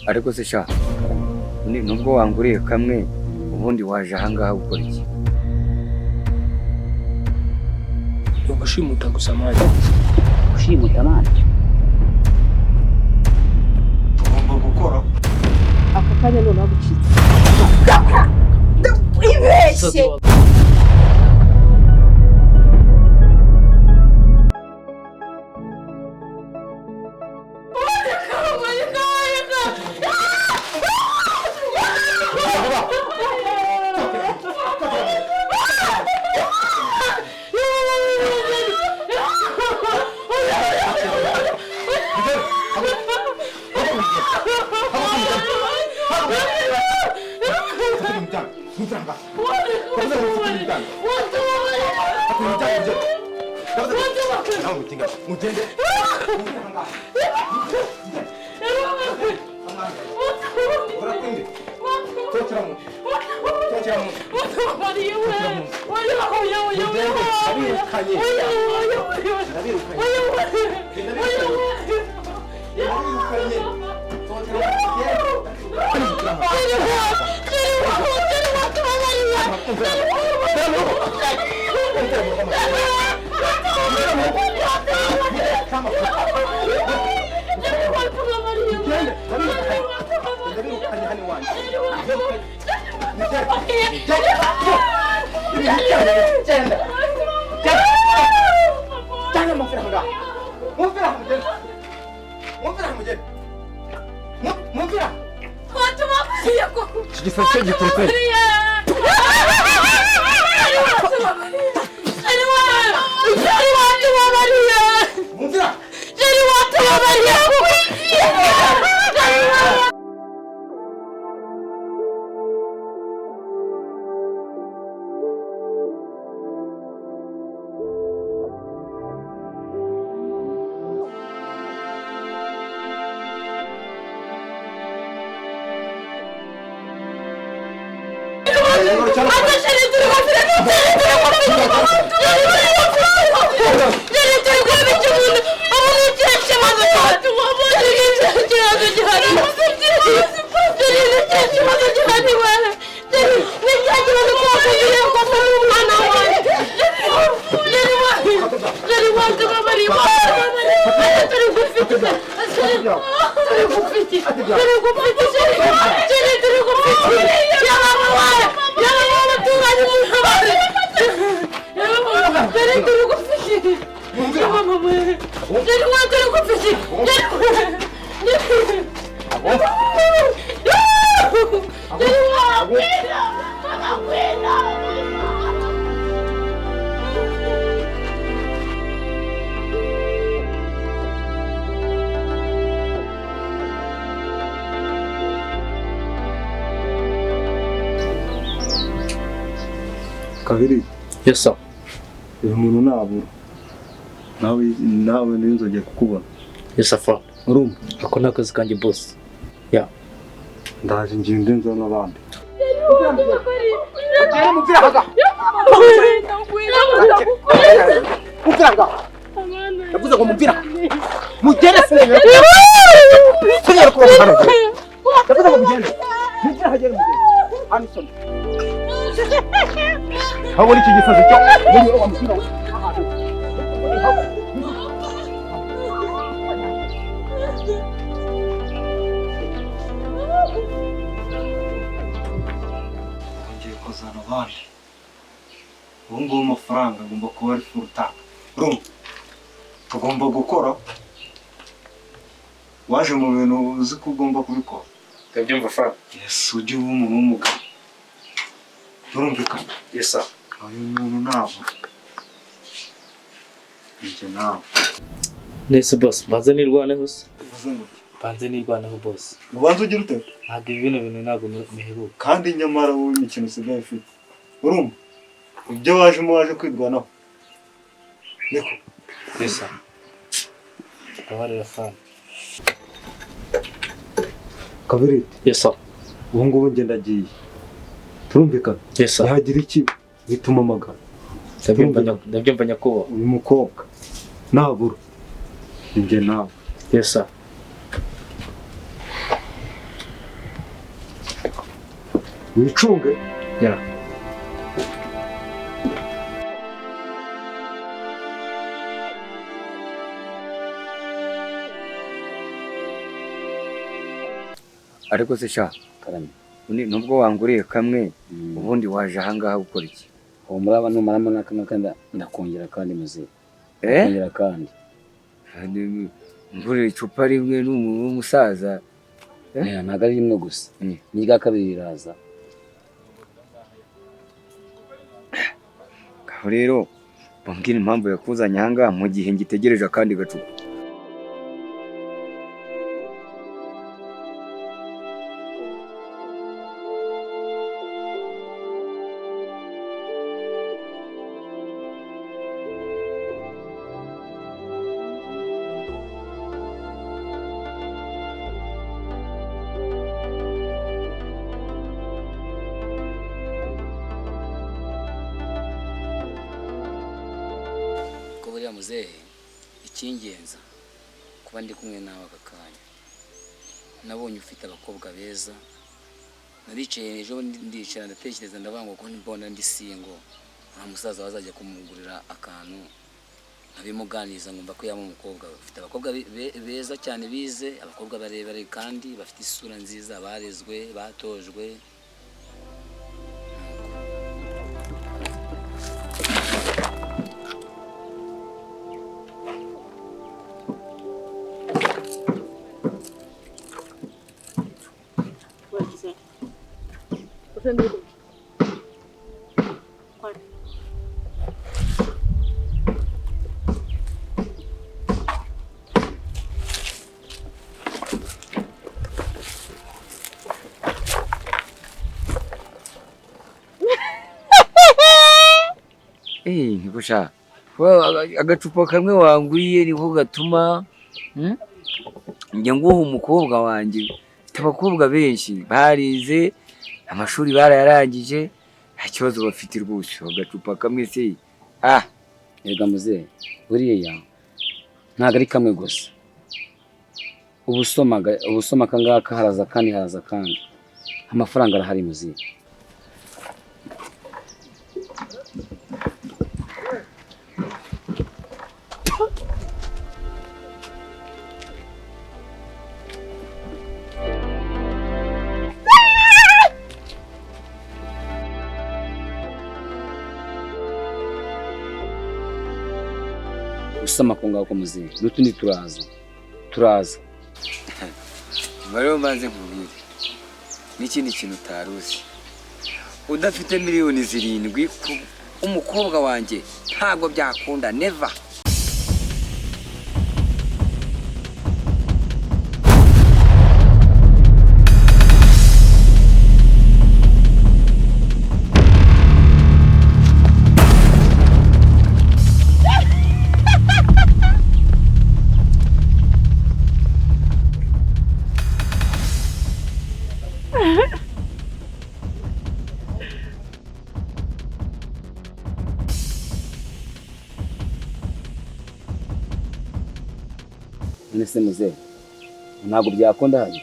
ariko se sha nubwo wanguriye kamwe ubundi waje ahangaha gukora iki? Gushimuta gusa manje. Gushimuta manje? Tugomba gukora ako kanya none wagucitse. Ibeshye. Kabiri. Yes sir. Uyu muntu nabura. Nawe ninzogeye kukubona. Yes sir. Urumva? Ako nakazi kanjye boss. Ya. Ndaje nginde nzo n'abandi. Hawari iki gisazi cyo muri wa mupira we. Ngiye kozana abandi. Ubungubu amafaranga agomba kuba ari full-time. Urumva? Tugomba gukora. Waje mu bintu uzi ko ugomba kubikora. Ndabyumva fa. Yes, ujye uba umuntu w'umugabo. Turumvikana. Yes sir. Uyu muntu nabo. Nje nawe. Nese boss, banze nirwaneho se. Uvuze ngo Banze nirwaneho boss. ubanza ugira ute? Ntabwo ibintu ntabwo miheruka. Kandi nyamara wowe imikino usigaye ufite. Urumva? Ibyo waje kwirwanaho. Niko. Yes sir. Amarira fa. Kabiri. Yes sir. Ubungubu ngenda giye. turumvikana Yes sir. yagira iki bituma amagana Ndabyumva nyakubahwa. uyu mukobwa nabura njye nawe. Yes sir. wicunge. Yeah. ariko se sha karame nubwo wanguriye kamwe ubundi waje ahangaha gukora iki? uwo muraba numaramo n'akamwe kandi ndakongera kandi muzehe ndakongera kandi ngurira icupa rimwe n'umusaza ntabwo ari rimwe gusa n'irya kabiri riraza. aho rero bambwira impamvu yakuzanye ahangaha mu gihe ngitegereje akandi gacupa. muzehe ikingenza kuba ndi kumwe nawe aka kanya nabonye ufite abakobwa beza naricaye ejo ndicara ndatekereza ndabanga ko mbona ndi singo nta musaza wazajya kumugurira akantu abimuganiza ngumva ko yaba umukobwa ufite abakobwa beza cyane bize abakobwa barebare kandi bafite isura nziza barezwe batojwe. Ntikusha agacupa kamwe wanguriye niho gatuma njya nguha umukobwa wanjye. Mfite abakobwa benshi barize amashuri barayarangije nta kibazo bafite rwose. Agacupa kamwe se erega muzehe buriya ntabwo ari kamwe gusa ubusoma kangaka haraza kandi amafaranga arahari muzehe. usama konga ko muzehe n'utundi turaza bari banze nkubwire n'ikindi kintu utaruzi udafite miliyoni 7 umukobwa wanjye ntabwo byakunda never. nese muzehe ntabwo byakunda hano.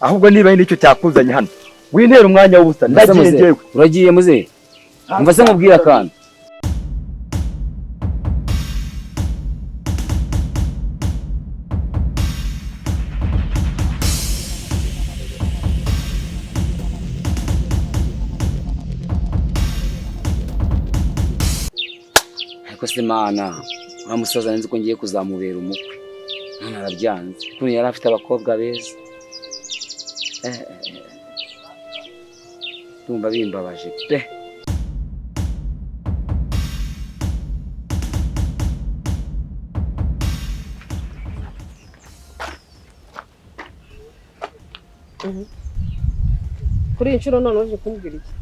ahubwo niba ari nicyo cyakuzanye hano wintera umwanya w'ubusa ndagiye ngewe. uragiye muzehe umva se nkubwira kandi ariko se mana uramusaza nzi ko ngiye kuzamubera umukwe narabyanze kuko yari afite abakobwa beza. Tumba bimbabaje pe. Kuri inshuro none waje kumbwira iki?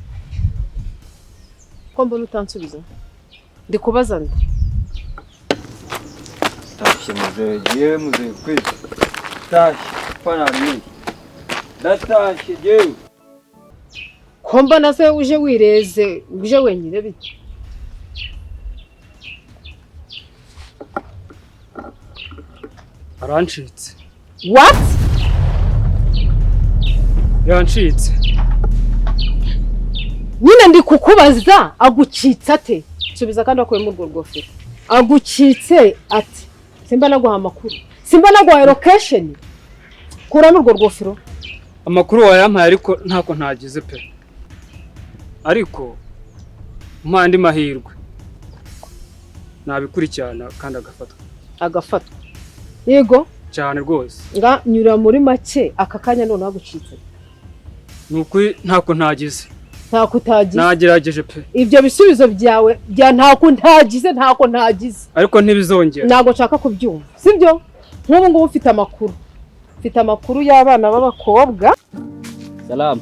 Ko mbona utansubiza? Ndi kubaza nde? Tashye muzehe muzehe kwezi. Tashye pana ni. Natashye jewe. ko mbona se uje wireze uje wenyine bite? Arancitse. What? Yancitse. Nyine ndi kukubaza agucitse ate? Subiza kandi akuyemo urwo rwofero. Agucitse ati simba naguha amakuru. Simba naguha location. Kuramo urwo rwofero. Amakuru wayampaye ariko ntako ntagize pe. Ariko mpandi mahirwe. Nabikurikirana kandi agafatwa. Yego cyane rwose. Nga nyura muri make aka kanya none agucitse. Nukuri ntako ntagize. Ntako utagize. Nagerageje pe. Ibyo bisubizo byawe bya ntako ntagize. Ariko ntibizongera. Nago nshaka kubyumva. Sibyo? Nk'ubu ngubu ufite amakuru. Mfite amakuru y'abana b'abakobwa. Salam.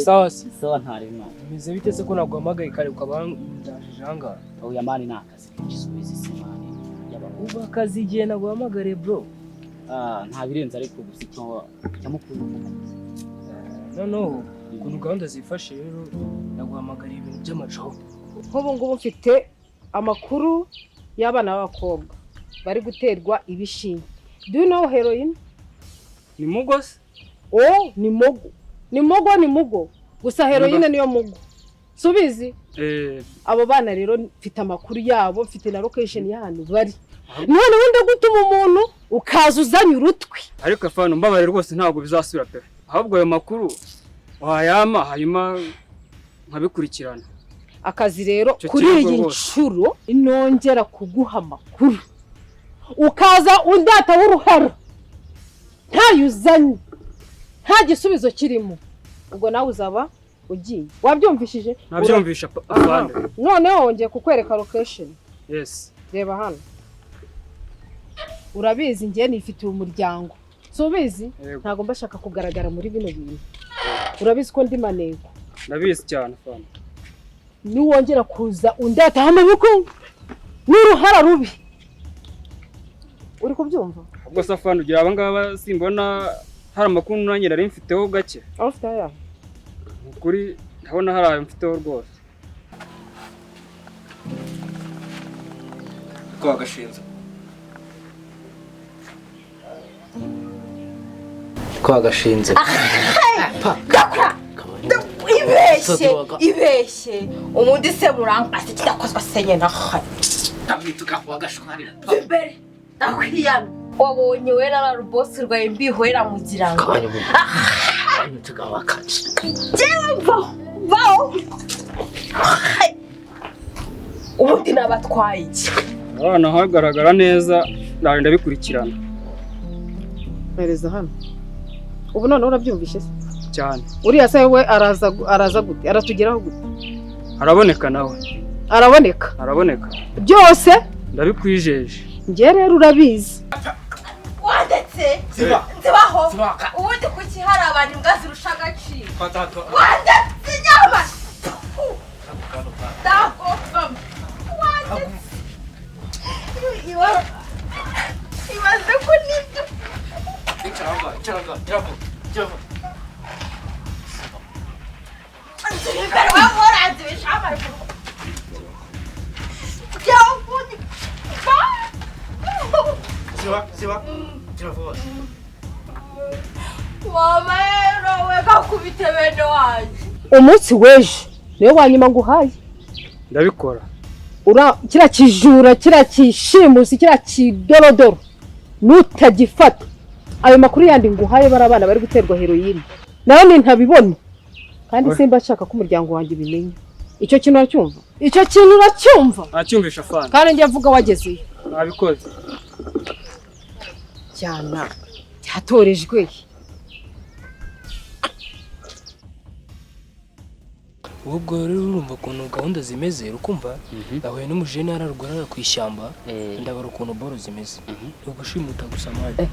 Sawa ntarema. Bimeze bite se ko naguhamagaye kare ukaba ndajije hanga? Oya mani nakazi kisubiza simani. Uba akazi igihe naguhamagare bro. Nta birenze ariko gusa icyo cyamukuru. No. Ukuntu gahunda zifashe rero naguhamagara ibintu by'amajo. Nk'ubu ngubu mfite amakuru y'abana b'abakobwa bari guterwa ibishinge. Do you know heroin? Ni mugos? Oh, ni mugo. Gusa heroin niyo mugo. Subizi? Abo bana rero mfite amakuru yabo, mfite na location y'ahantu bari. None wenda gutuma umuntu ukaza uzanye urutwi. Ariko afana mbabare rwose ntabwo bizasubira pe. Ahubwo ayo makuru wayama hanyuma nkabikurikirana. Akazi rero kuri iyi nshuro inongera kuguha amakuru. Ukaza undata w'uruhara. Ntayuzanye. Nta gisubizo kirimo. Ubwo nawe uzaba ugiye. Wabyumvishije? Nabyumvisha afande. Noneho wongeye kukwereka location. Yes. Reba hano. Urabizi ngiye nifitiye umuryango. Subizi? Ntago mbashaka kugaragara muri bino bintu. Urabizi ko ndi maneko. Nabizi cyane afande. Ni wongera kuza undata amaboko. N'uruhara rubi. Uri kubyumva? Ubwo safandi ugira abangaba simbona hari amakuru nanjye nari mfiteho gake. Afite aya. Ukuri ndabona hari ayo mfiteho rwose. Ko agashinze. Ibeshye umundi se murangase kidakozwa senye na hari Ndamwituka kwa gashwarira. Bebe nakwiyana wabonye wera na rubosi rwaye mbihwera mugiranga Ndamwituka wakaje. Jewe mva umundi nabatwaye iki Abana hagaragara neza ndaje ndabikurikirana. Pereza hano. Ubu none urabyumvishe se? Cyane. Uriya se we araza gute? Aratugeraho gute? Araboneka nawe. Araboneka. Byose ndabikwijeje. Nge rero urabizi. Wandetse zibaho ubundi kuki hari abantu imbwa zirusha agaciro wandetse nyama ndagopfa wandetse ibaze ko nibyo imbere wahoranze bishamara Ziba. Mama rero weka kubite bene wanjye. Umunsi weje niyo wanyuma nguhaye. Ndabikora. Kira kijura, kira kishimusi, kira kidorodoro. Nutagifata. Ayo makuru yandi nguhaye barabana bari guterwa heroin. Nayo ni ntabibona. Kandi simba nshaka ko umuryango wanjye bimenye. Icyo kintu uracyumva? Acyumvisha afana. Kandi njye avuga wagezeyo. Nabikoze. Cyana. Cyatorejwe. Ubwo rero urumva ukuntu gahunda zimeze ukumva nahuye n'umujene ararwara ku ishyamba ndabara ukuntu boro zimeze. Ubwo shimuta gusa manje.